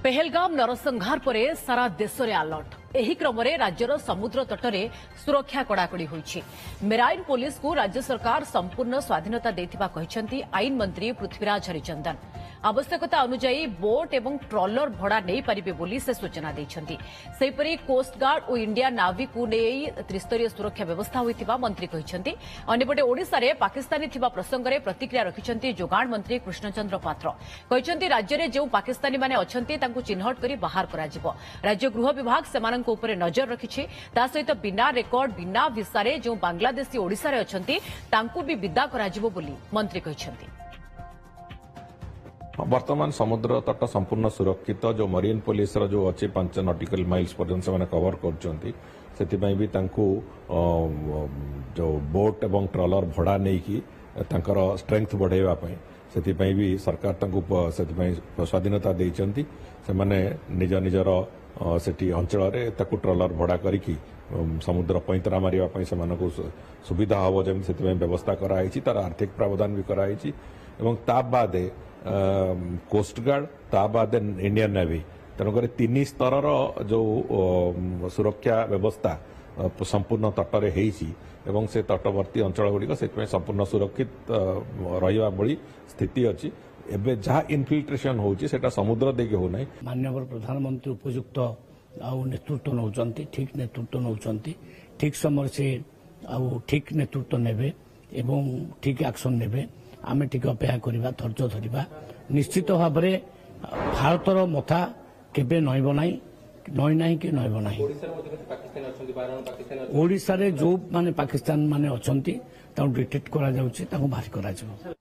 पहलगाम नरसंहार पर सारा देश में अलर्ट। एही क्रम में राज्यर समुद्र तट में सुरक्षा कड़ाकड़ी होईछि। मेराइन पुलिस को राज्य सरकार संपूर्ण स्वाधीनता देथिबा कहिसेंती आईन मंत्री पृथ्वीराज हरिचंदन। आवश्यकता अनुसार बोट एवं ट्रॉलर भड़ा नहीं पारिबे बोली से सूचना दैछंती। सेहिपरि कोस्टगार्ड और इंडिया नावी को नहीं त्रिस्तरीय सुरक्षा व्यवस्था होइतिबा मंत्री कहिसेंती। अन्यपटे ओडिशा रे पाकिस्तानी थिबा प्रसंग में प्रतिक्रिया रखिसेंती जोगाण मंत्री कृष्णचंद्र पात्र। कहिसेंती राज्य में जो पाकिस्तानी माने अछंती तांकु चिन्हट करी बाहर कराजिबो। राज्य गृह विभाग सेमानंक उपरे नजर रखिछि। ता सहित बिना रेकर्ड बिना भिसारे जो बांग्लादेशी ओडिशा रे अछंती तांकु भी विदा कराजिबो बोली मंत्री कहिसेंती। वर्तमान समुद्र तट संपूर्ण सुरक्षित। जो मरीन पुलिस जो अच्छी 5 नॉटिकल माइल्स पर्यंत से कवर कर जो बोट एवं ट्रॉलर भड़ा नहीं कि स्ट्रेंथ बढ़ाई से भी सरकार स्वाधीनता देती से निज निजर सेठी अंचल ट्रॉलर भड़ा करी समुद्र पैंतरा मारे से सुविधा हम जमी से व्यवस्था कराई तार आर्थिक प्रावधान भी कराई ता बाद कोस्टगार्ड ता बाद इंडियन नेवी तेणुक 3 स्तर जो सुरक्षा व्यवस्था संपूर्ण तटरे एवं से तटवर्ती अंचल गुड़िक से संपूर्ण सुरक्षित रहा भली स्थिति अच्छी। एबे जहाँ इनफिल्ट्रेशन होची सेटा समुद्र देके हो नहीं। माननीय प्रधानमंत्री उपयुक्त नेतृत्व नौचंती, ठीक नेतृत्व नौचंती, ठीक समय से ठीक नेतृत्व नेबे एवं ठीक एक्शन नेबे। आमे टिके अपेक्षा करिबा, धैर्य धरिबा। निश्चित भाव में भारतर मथा केबे नईब नाही, नई नाही कि नईब नाही। ओडिशा रे जो माने पाकिस्तान माने अछंती ताऊ डिटेक्ट करा जाउची, ताऊ बाहर करा जाउ।